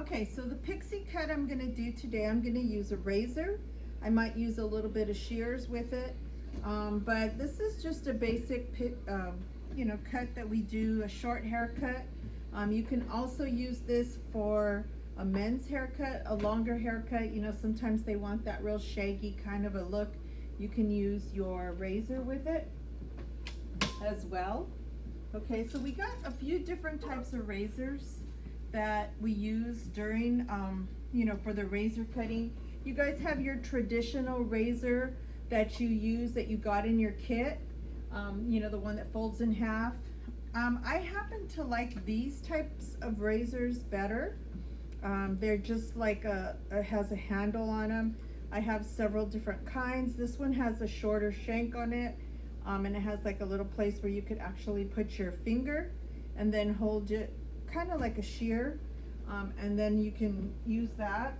Okay, so the pixie cut I'm gonna do today, I'm gonna use a razor. I might use a little bit of shears with it, but this is just a basic cut that we do, a short haircut. You can also use this for a men's haircut, a longer haircut. You know, sometimes they want that real shaggy kind of a look. You can use your razor with it as well. Okay, so we got a few different types of razors that we use during, for the razor cutting. You guys have your traditional razor that you use that you got in your kit, the one that folds in half. I happen to like these types of razors better. They're just like it has a handle on them. I have several different kinds. This one has a shorter shank on it, and it has like a little place where you could actually put your finger and then hold it kind of like a shear, and then you can use that.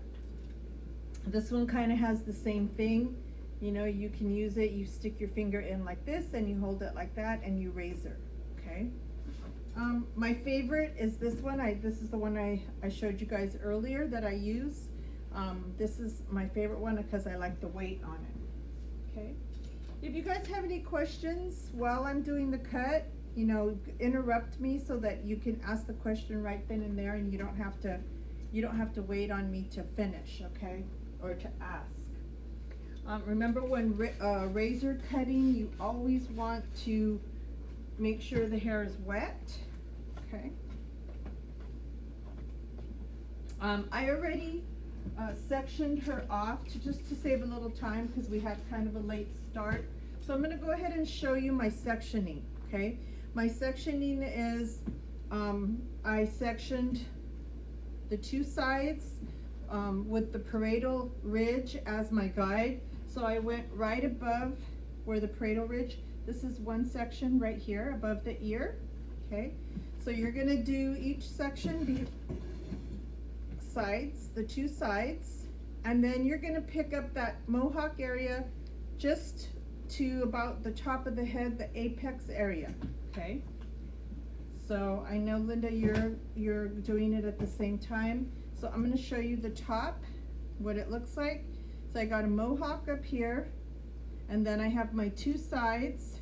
This one kind of has the same thing. You know, you can use it, you stick your finger in like this and you hold it like that and you razor, okay? My favorite is this one. This is the one I showed you guys earlier that I use. This is my favorite one because I like the weight on it, okay? If you guys have any questions while I'm doing the cut, interrupt me so that you can ask the question right then and there, and you don't have to wait on me to finish, okay, or to ask. Remember, when razor cutting, you always want to make sure the hair is wet, okay. I already sectioned her off just to save a little time because we had kind of a late start. So I'm going to go ahead and show you my sectioning, okay. My sectioning is, I sectioned the two sides with the parietal ridge as my guide. So I went right above where the parietal ridge, this is one section right here above the ear, okay? So you're gonna do each section, the two sides, and then you're gonna pick up that mohawk area just to about the top of the head, the apex area. Okay, so I know, Linda, you're doing it at the same time. So I'm going to show you the top, what it looks like. So I got a mohawk up here, and then I have my two sides,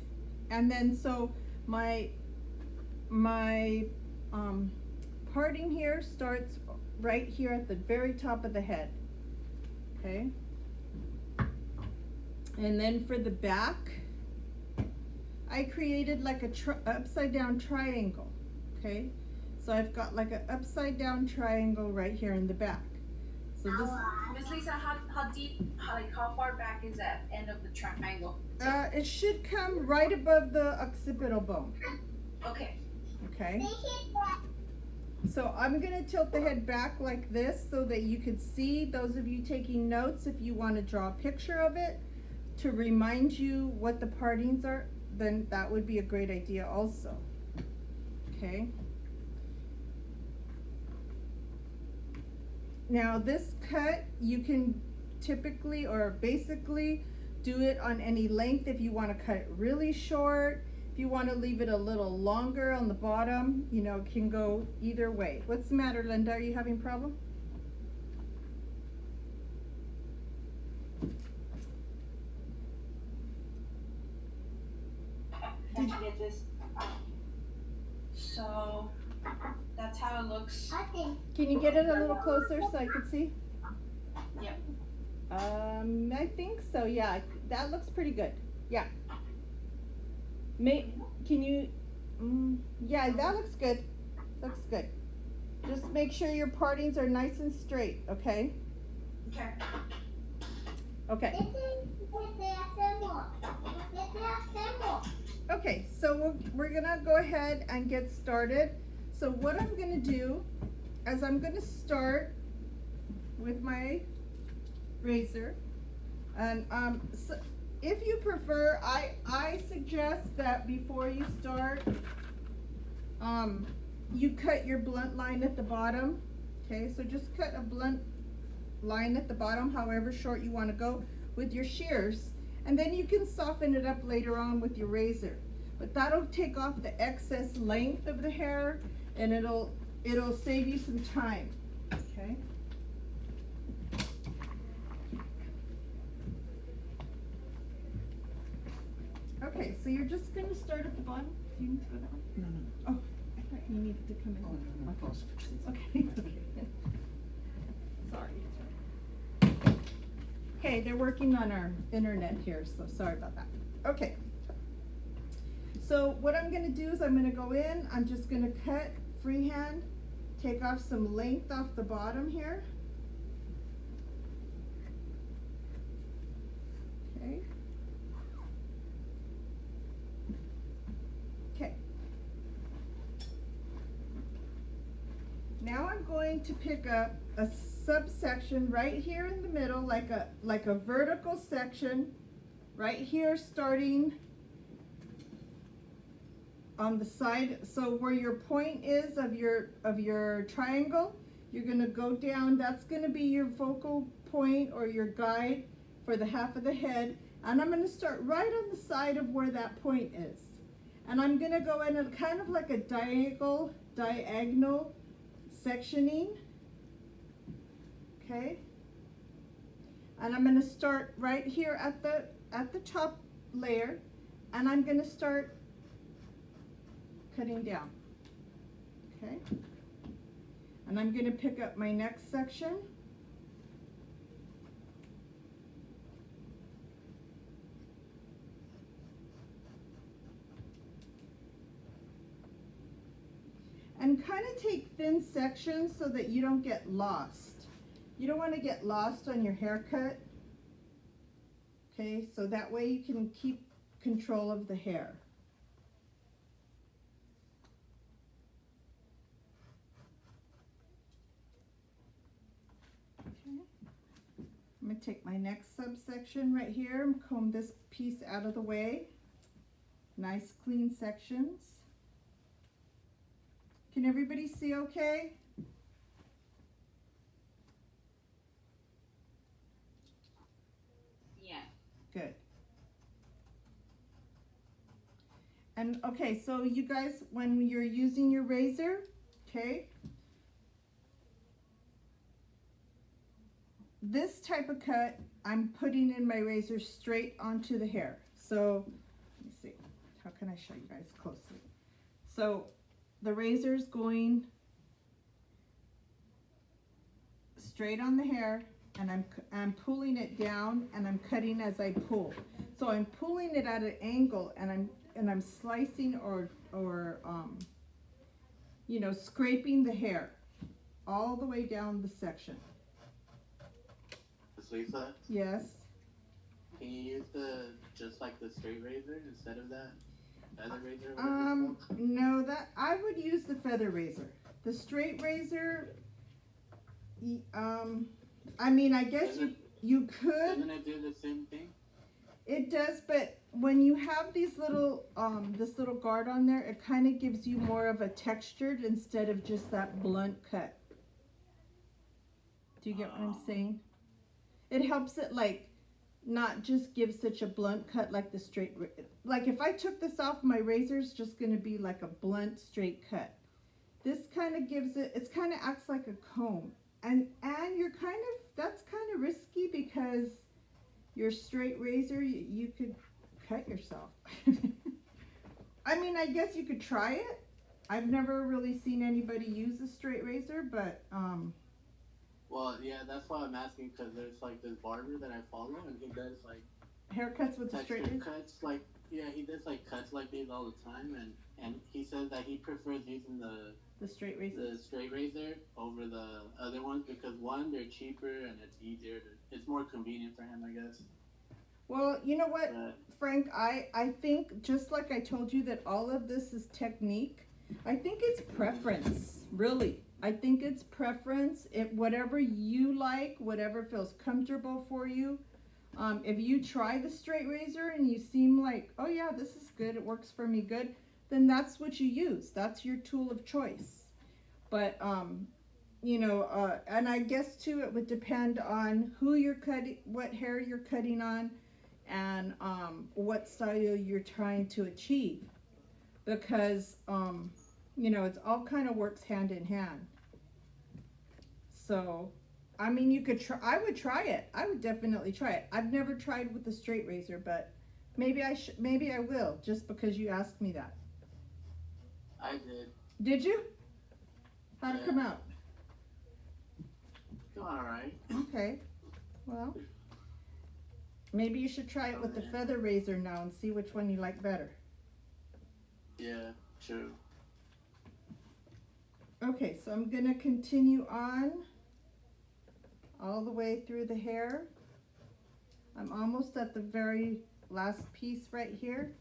and then so my parting here starts right here at the very top of the head. Okay, and then for the back, I created like a upside down triangle, okay? So I've got like an upside down triangle right here in the back. So this. Miss Lisa, how deep, how far back is that end of the triangle? It should come right above the occipital bone. Okay. Okay. So I'm gonna tilt the head back like this so that you could see, those of you taking notes, if you want to draw a picture of it to remind you what the partings are, then that would be a great idea also, okay? Now this cut, you can typically or basically do it on any length. If you want to cut it really short, if you want to leave it a little longer on the bottom, it can go either way. What's the matter, Linda? Are you having a problem? Did you get this? So that's how it looks. Can you get it a little closer so I could see? Yep. I think so, yeah. That looks pretty good. Yeah. Can you, yeah, that looks good. Looks good. Just make sure your partings are nice and straight, okay? Okay. Okay. Okay, so we're gonna go ahead and get started. So what I'm gonna do is I'm gonna start with my razor, and so if you prefer, I suggest that before you start, you cut your blunt line at the bottom. Okay, so just cut a blunt line at the bottom, however short you want to go with your shears, and then you can soften it up later on with your razor. But that'll take off the excess length of the hair, and it'll save you some time. Okay. Okay, so you're just gonna start at the bottom. Do you need to go that way? No, no. Oh, I thought you needed to come in. Oh, no, no. Okay. Sorry. Okay, they're working on our internet here, so sorry about that. Okay. So what I'm gonna do is I'm gonna go in, I'm just gonna cut freehand, take off some length off the bottom here. Okay. Okay. Now I'm going to pick up a subsection right here in the middle, like a vertical section, right here starting on the side. So where your point is of your triangle, you're gonna go down. That's gonna be your focal point or your guide for the half of the head. And I'm gonna start right on the side of where that point is. And I'm gonna go in a kind of like a diagonal sectioning. Okay. And I'm gonna start right here at the top layer, and I'm gonna start cutting down. Okay. And I'm gonna pick up my next section. And kind of take thin sections so that you don't get lost. You don't want to get lost on your haircut. Okay, so that way you can keep control of the hair. Okay. I'm going to take my next subsection right here and comb this piece out of the way. Nice clean sections. Can everybody see okay? Yeah. Good. And okay, so you guys, when you're using your razor, okay, this type of cut, I'm putting in my razor straight onto the hair. So, let me see, how can I show you guys closely? So, the razor's going straight on the hair, and I'm pulling it down, and I'm cutting as I pull. So I'm pulling it at an angle, and I'm slicing or you know, scraping the hair all the way down the section. Lisa, Yes. can you use just like the straight razor instead of that feather razor? No, that I would use the feather razor. The straight razor, I mean, I guess you could. Doesn't it do the same thing? It does, but when you have these little, this little guard on there, it kind of gives you more of a textured instead of just that blunt cut. Do you get what I'm saying? It helps it like not just give such a blunt cut like the straight, like if I took this off, my razor's just going to be like a blunt straight cut. This kind of gives it, it's kind of acts like a comb. And you're kind of, that's kind of risky because your straight razor, you could cut yourself. I mean, I guess you could try it. I've never really seen anybody use a straight razor, but Well, yeah, that's why I'm asking, because there's like this barber that I follow, and he does like haircuts with the straight texture razor. cuts, like he does like cuts like these all the time, and he says that he prefers using the straight razor. straight razor over the other ones because one, they're cheaper and it's easier it's more convenient for him, I guess. Well, you know what, But Frank, I think just like I told you that all of this is technique, I think it's preference, really. I think it's preference. Whatever you like, whatever feels comfortable for you. If you try the straight razor and you seem like, oh yeah, this is good, it works for me good, then that's what you use. That's your tool of choice. But, you know, and I guess too, it would depend on who you're cutting, what hair you're cutting on, and what style you're trying to achieve. Because, you know, it's all kind of works hand in hand. So, I mean, you could try. I would try it. I would definitely try it. I've never tried with the straight razor, but maybe I should. Maybe I will, just because you asked me that. I did. Did you? How'd it Yeah. come out? Come on, alright. Okay. Well, maybe you should try it with the feather razor now and see which one you like better. Yeah, true. Okay, so I'm gonna continue on all the way through the hair. I'm almost at the very last piece right here.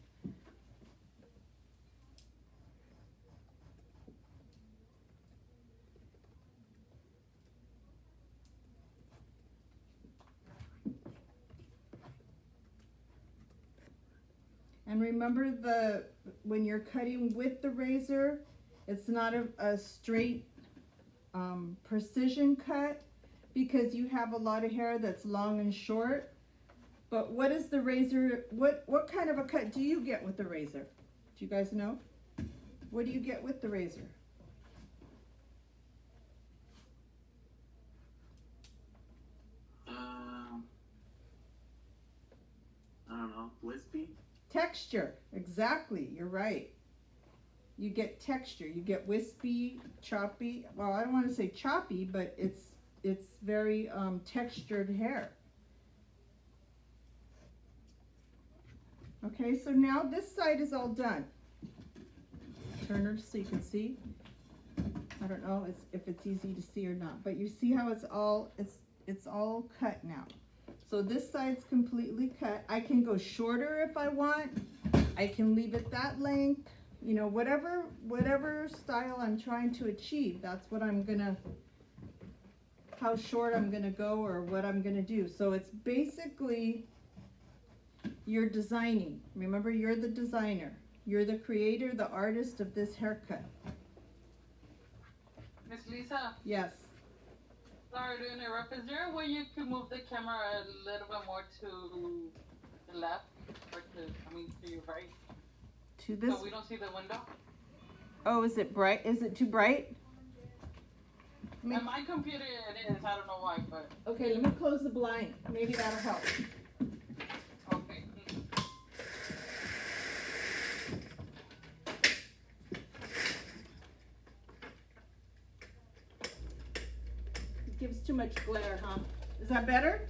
And remember, when you're cutting with the razor, it's not a straight precision cut, because you have a lot of hair that's long and short. But what is the razor, what kind of a cut do you get with the razor? Do you guys know? What do you get with the razor? I don't know. Wispy? Texture, exactly, you're right. You get texture, you get wispy, choppy. Well, I don't want to say choppy, but it's very textured hair. Okay, so now this side is all done. Turn her so you can see. I don't know if it's easy to see or not, but you see how it's all cut now. So this side's completely cut. I can go shorter if I want. I can leave it that length. You know, whatever style I'm trying to achieve, that's what I'm gonna, how short I'm gonna go or what I'm gonna do. So it's basically, you're designing. Remember, you're the designer. You're the creator, the artist of this haircut. Miss Lisa, Yes. sorry to interrupt. Is there a way you could move the camera a little bit more to the left, or to your right, To this. so we don't see the window? Oh, is it bright? Is it too bright? On my computer it is. I don't know why, but Okay, let me close the blind. Maybe that'll help. okay. It gives too much glare, huh? Is that better?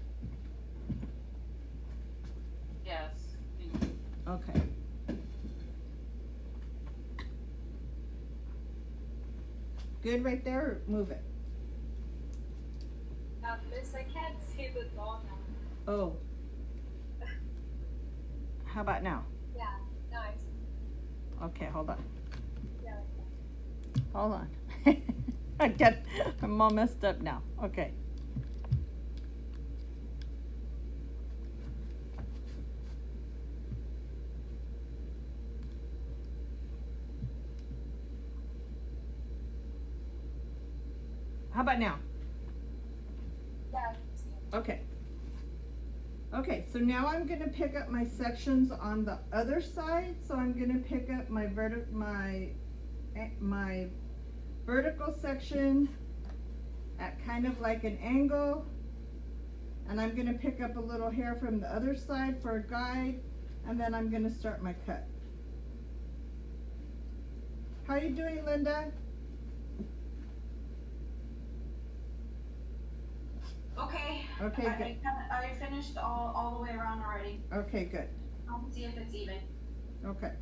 Yes. Thank you. Okay. Good right there, or move it? Miss, I can't see the doll now. Oh. How about now? Yeah, nice. Okay, hold on. Yeah. Hold on. I'm all messed up now. Okay. How about now? Yeah, I can see it. Okay. Okay, so now I'm gonna pick up my sections on the other side. So I'm gonna pick up my my vertical section at kind of like an angle. And I'm gonna pick up a little hair from the other side for a guide. And then I'm gonna start my cut. How you doing, Linda? Okay. Okay, good. I finished all the way around already. Okay, good. I'll see if it's even. Okay.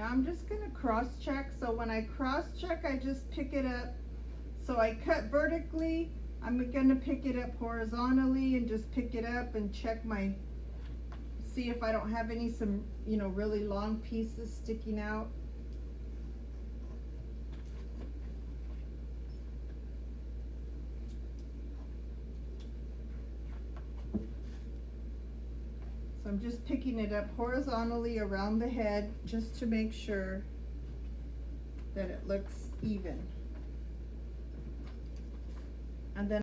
Now I'm just gonna cross check. So when I cross check, I just pick it up. So I cut vertically, I'm gonna pick it up horizontally and just pick it up and check my, see if I don't have some, you know, really long pieces sticking out. So I'm just picking it up horizontally around the head just to make sure that it looks even. And then